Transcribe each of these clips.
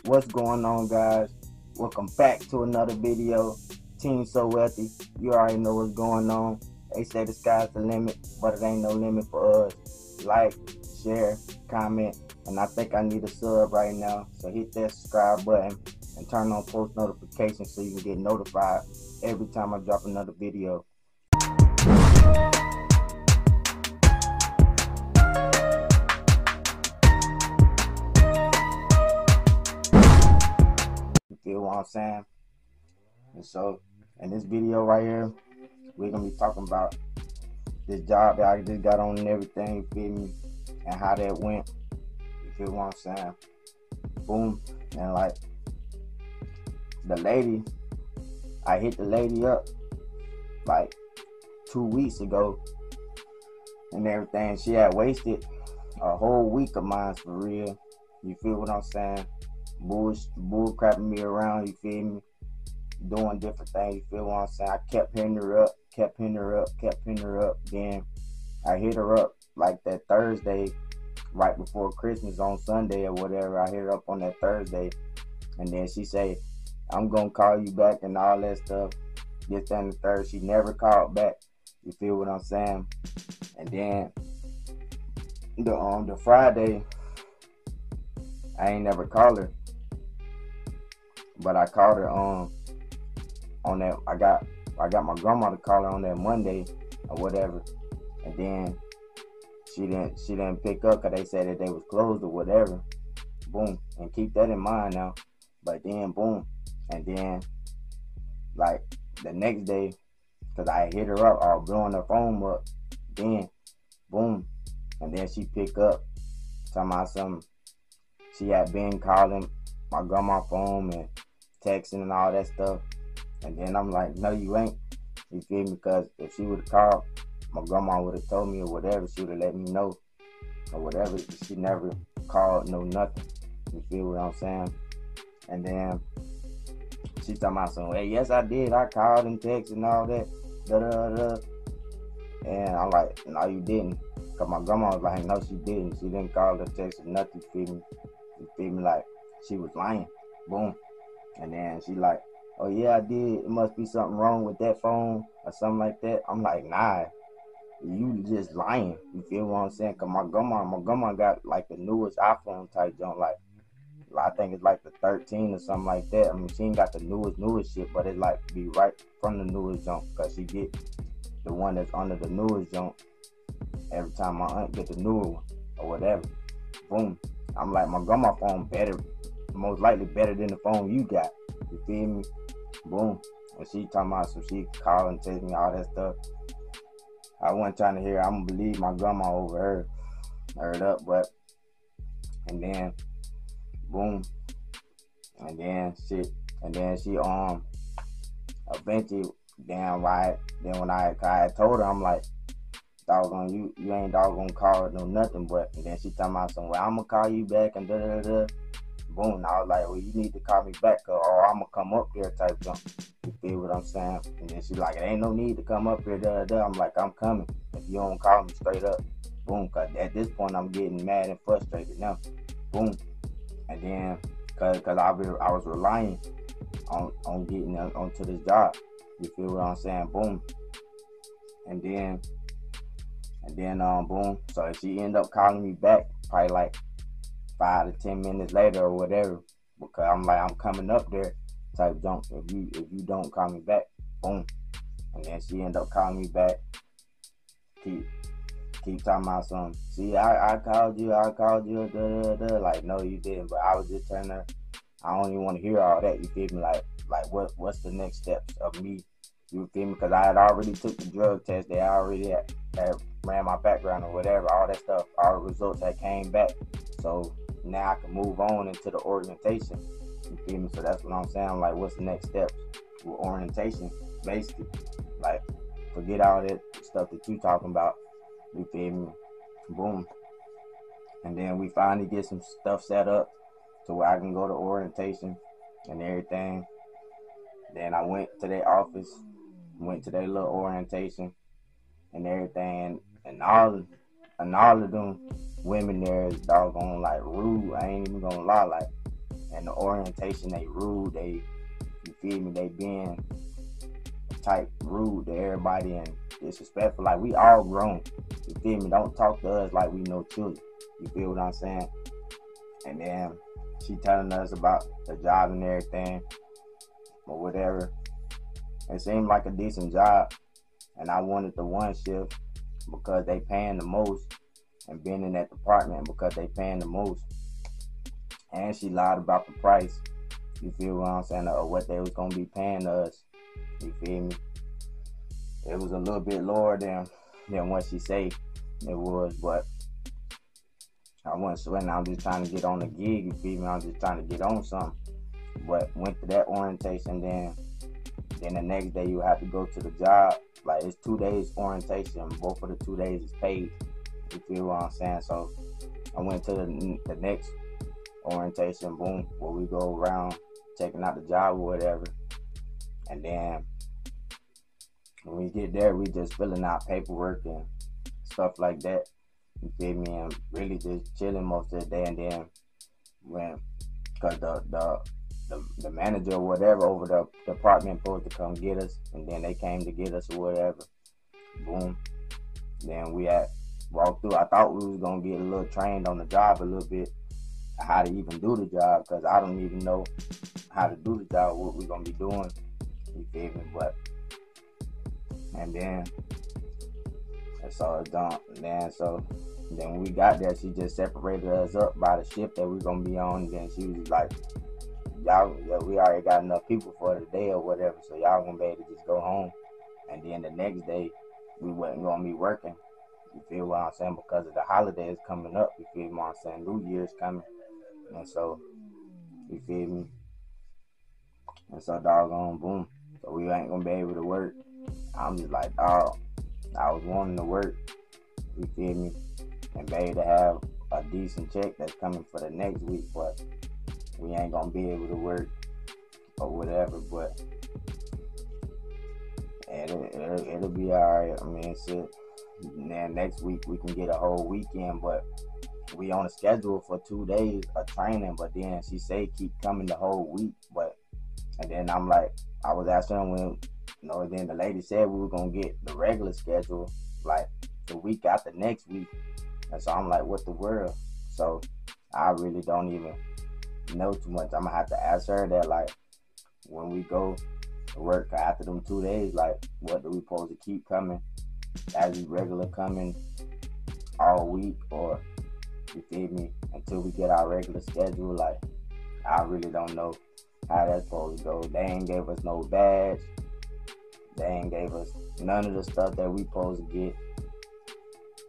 What's going on, guys? Welcome back to another video. Team So Wealthy, you already know what's going on. They say the sky's the limit, but it ain't no limit for us. Like, share, comment, and I think I need a sub right now. So hit that subscribe button and turn on post notifications so you can get notified every time I drop another video. You feel what I'm saying? And so in this video right here, we're gonna be talking about this job that I just got on and everything, you feel me? And how that went. You feel what I'm saying? Boom. And like the lady, I hit the lady up like 2 weeks ago and everything. She had wasted a whole week of mine for real. You feel what I'm saying? Bull crapping me around, you feel me? Doing different things, you feel what I'm saying? I kept hitting her up. Then I hit her up like that Thursday, right before Christmas on Sunday or whatever. I hit her up on that Thursday, and then she say, I'm gonna call you back and all that stuff. This, that, and the third. She never called back. You feel what I'm saying? And then the Friday, I ain't never called her, but I called her on that. I got my grandma to call her on that Monday or whatever, and then she didn't pick up because they said that they was closed or whatever. Boom, and keep that in mind now. But then boom, and then like the next day, because I hit her up, I was blowing her phone up. Then boom, and then she pick up, talking about something. She had been calling my grandma phone and texting and all that stuff. And then I'm like, no, you ain't. You feel me? Because if she would have called, my grandma would have told me or whatever. She would have let me know or whatever. She never called, no nothing. You feel what I'm saying? And then she talking about something. Hey, yes, I did. I called and texted and all that. And I'm like, no, you didn't. Because my grandma was like, no, she didn't. She didn't call or text or nothing. You feel me? You feel me? Like, she was lying. Boom. And then she like, oh yeah, I did. It must be something wrong with that phone or something like that. I'm like, nah, you just lying. You feel what I'm saying? Cause my grandma got like the newest iPhone type junk. Like I think it's like the 13 or something like that. I mean, she ain't got the newest shit, but it like be right from the newest junk. Cause she get the one that's under the newest junk every time my aunt get the newer one or whatever. Boom. I'm like, my grandma phone better, most likely better than the phone you got. You feel me? Boom. And she talking about some, she call and text me all that stuff. I wasn't trying to hear. I'm gonna believe my grandma over heard up, but and then boom, and then she eventually damn right. Then when I told her, I'm like, doggone you ain't doggone call it no nothing, but and then she talking about some, well, I'm gonna call you back and da da da. Boom, and I was like, well, you need to call me back or I'm gonna come up here type jump. You feel what I'm saying? And then she's like, it ain't no need to come up here, da da. I'm like, I'm coming. If you don't call me straight up. Boom, cause at this point I'm getting mad and frustrated now. Boom. And then cause I was relying on getting onto this job. You feel what I'm saying? Boom. And then boom. So she ended up calling me back probably like 5 to 10 minutes later or whatever, because I'm like, I'm coming up there type junk. If you don't call me back, boom. And then she ended up calling me back. Keep talking about something. See, I called you, da da da. Like, no, you didn't. But I was just telling her, I don't even want to hear all that. You feel me? Like what's the next steps of me? You feel me? Because I had already took the drug test. They already had ran my background or whatever. All that stuff, all the results had came back. So now I can move on into the orientation. You feel me? So that's what I'm saying. I'm like, what's the next steps with orientation? Basically, like, forget all that stuff that you talking about. You feel me? Boom. And then we finally get some stuff set up to where I can go to orientation and everything. Then I went to their office, went to their little orientation and everything, and all of them women there is doggone like rude. I ain't even gonna lie, like And the orientation, they rude. They, you feel me? They being type rude to everybody and disrespectful. Like, we all grown. You feel me? Don't talk to us like we no children. You feel what I'm saying? And then she telling us about the job and everything or whatever. It seemed like a decent job, and I wanted the one shift because they paying the most, and being in that department because they paying the most. And she lied about the price. You feel what I'm saying? Or what they was gonna be paying us. You feel me? It was a little bit lower than what she said it was, but I wasn't sweating. I was just trying to get on the gig. You feel me? I was just trying to get on something. But went to that orientation, then the next day you have to go to the job. Like, it's 2 days orientation. Both of the 2 days is paid. You feel what I'm saying? So I went to the next orientation, boom, where we go around checking out the job or whatever. And then when we get there, we just filling out paperwork and stuff like that. You feel me? And really just chilling most of the day. And then because the manager or whatever over the department supposed to come get us, and then they came to get us or whatever. Boom. Then we had walked through. I thought we was gonna get a little trained on the job a little bit, how to even do the job, because I don't even know how to do the job, what we're gonna be doing. You feel me? But and then so it's done. And then when we got there, she just separated us up by the shift that we're gonna be on. And then she was like, y'all, we already got enough people for the day or whatever, so y'all gonna be able to just go home. And then the next day, we wasn't gonna be working. You feel what I'm saying? Because of the holidays coming up. You feel what I'm saying? New Year's coming. And so, you feel me? And so, doggone, boom. So we ain't gonna be able to work. I'm just like, dog, I was wanting to work. You feel me? And be able to have a decent check that's coming for the next week, but we ain't gonna be able to work or whatever. But it'll be alright. I mean, shit. Then next week we can get a whole weekend, but we on a schedule for 2 days of training. But then she say keep coming the whole week. And then I'm like, I was asking her when, then the lady said we were gonna get the regular schedule like the week after next week. And so I'm like, what the world? So I really don't even know too much. I'm gonna have to ask her that, like, when we go to work after them 2 days, like, what do we supposed to keep coming as we regular coming all week, or you feel me, until we get our regular schedule? Like, I really don't know how that's supposed to go. They ain't gave us no badge. They ain't gave us none of the stuff that we supposed to get.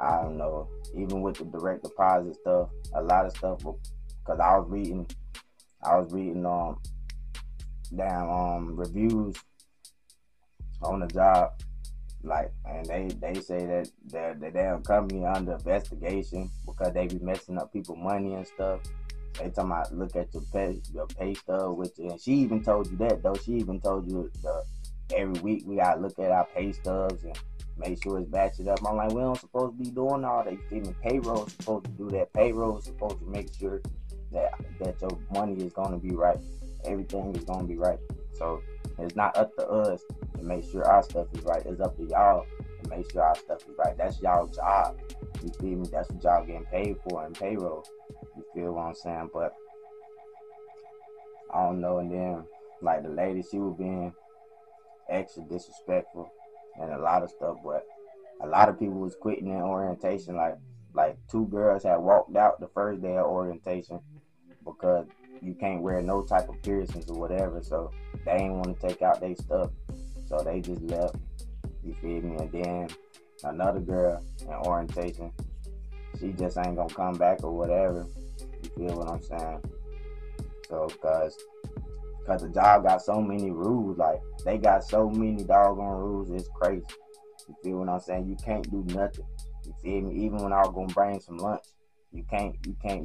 I don't know. Even with the direct deposit stuff, a lot of stuff, because I was reading reviews on the job, like, and they say that the damn company under investigation because they be messing up people's money and stuff. They talking about look at your pay stub, and she even told you that though. She even told you every week we gotta look at our pay stubs and make sure it's batched up. I'm like, we don't supposed to be doing all that. Even payroll supposed to do that. Payroll is supposed to make sure that your money is gonna be right. Everything is gonna be right. So it's not up to us to make sure our stuff is right. It's up to y'all to make sure our stuff is right. That's y'all job. You feel me? That's what y'all getting paid for in payroll. You feel what I'm saying? But I don't know. And then, like, the lady, she was being extra disrespectful and a lot of stuff. But a lot of people was quitting in orientation. Like 2 girls had walked out the first day of orientation because you can't wear no type of piercings or whatever. So they ain't want to take out their stuff. So they just left. You feel me? And then another girl in orientation, she just ain't gonna come back or whatever. You feel what I'm saying? So, cause the job got so many rules, like, they got so many doggone rules, it's crazy. You feel what I'm saying? You can't do nothing. You feel me? Even when I was gonna bring some lunch, you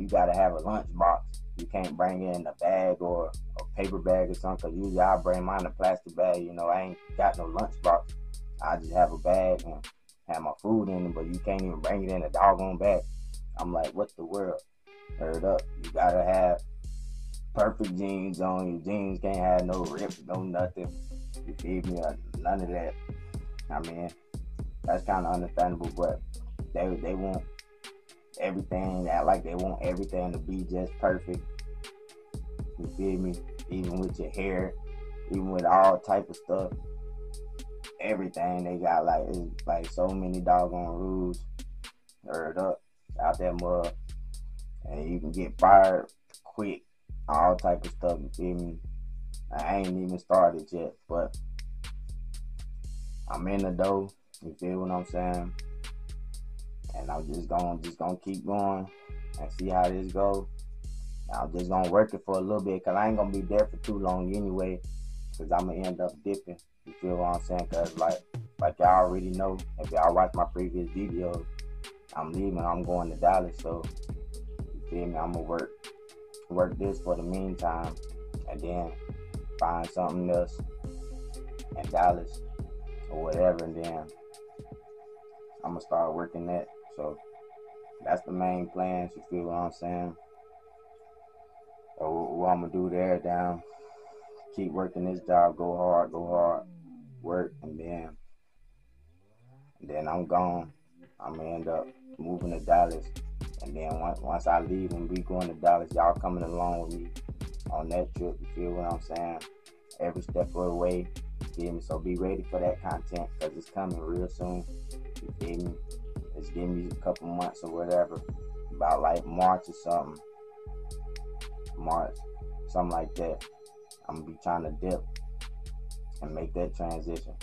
gotta have a lunch box. You can't bring it in a bag or a paper bag or something, cause usually I bring mine in a plastic bag. I ain't got no lunch box. I just have a bag and have my food in it, but you can't even bring it in a doggone bag. I'm like, what the world? Heard up. You gotta have perfect jeans on. Your jeans can't have no rips, no nothing. You feel me? None of that. I mean, that's kind of understandable, but they want everything, act like they want everything to be just perfect. You feel me? Even with your hair, even with all type of stuff, everything they got it's like so many doggone rules stirred up out that mud, and you can get fired quick, all type of stuff. You feel me? I ain't even started yet, but I'm in the dough. You feel what I'm saying? And I'm just gonna keep going and see how this goes. I'm just gonna work it for a little bit, cause I ain't gonna be there for too long anyway, cause I'm gonna end up dipping. You feel what I'm saying? Cause like y'all already know, if y'all watch my previous videos, I'm leaving. I'm going to Dallas, so you feel me? I'm gonna work this for the meantime, and then find something else in Dallas or whatever, and then I'm gonna start working that. So that's the main plans. You feel what I'm saying? So what I'm gonna do there, down, keep working this job, go hard, work, and then I'm gone. I'm gonna end up moving to Dallas, and then once I leave and we going to Dallas, y'all coming along with me on that trip. You feel what I'm saying? Every step of the way. You feel me? So be ready for that content, because it's coming real soon. You feel me? Just give me a couple months or whatever, about like March or something. March, something like that. I'm gonna be trying to dip and make that transition,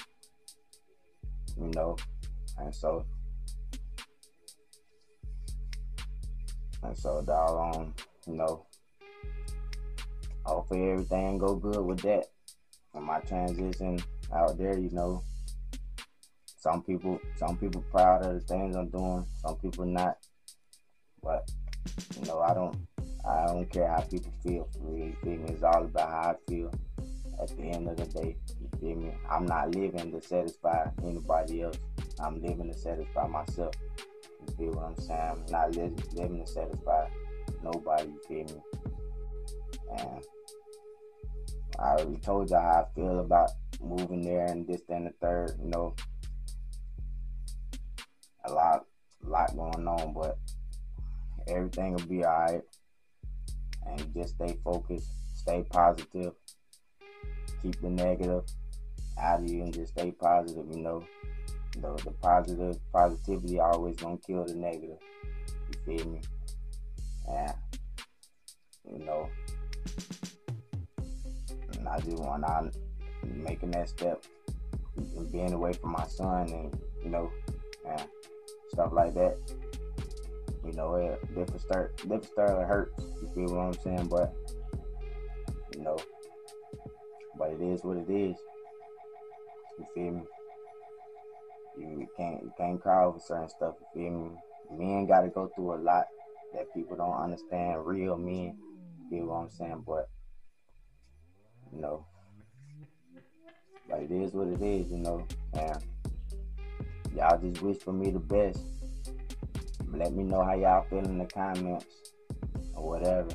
you know. And so doggone, you know, hopefully everything go good with that and my transition out there. You know, some people proud of the things I'm doing, some people not, but you know, I don't care how people feel for me. You feel me? It's all about how I feel at the end of the day. You feel me? I'm not living to satisfy anybody else. I'm living to satisfy myself. You feel what I'm saying? I'm not living to satisfy nobody. You feel me? And I already told y'all how I feel about moving there and this, that, and the third. You know, a lot going on, but everything will be alright. And just stay focused, stay positive, keep the negative out of you, and just stay positive. You know, the positivity always gonna kill the negative. You feel me? And you know, and I just want to making that step and being away from my son, and you know, and stuff like that. You know, different start hurts. You feel what I'm saying? But you know, but it is what it is. You feel me? You can't cry over certain stuff. You feel me? Men gotta go through a lot that people don't understand. Real men. You feel what I'm saying? But you know, but it is what it is. You know, and y'all just wish for me the best. Let me know how y'all feel in the comments or whatever,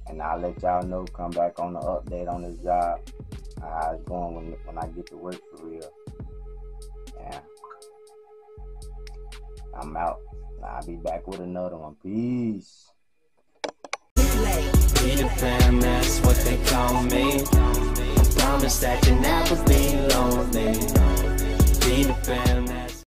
and I'll let y'all know. Come back on the update on this job, how it's going when I get to work for real. And I'm out. I'll be back with another one. Peace. Peter Pan, that's what they call me. I promise that you'll never be lonely.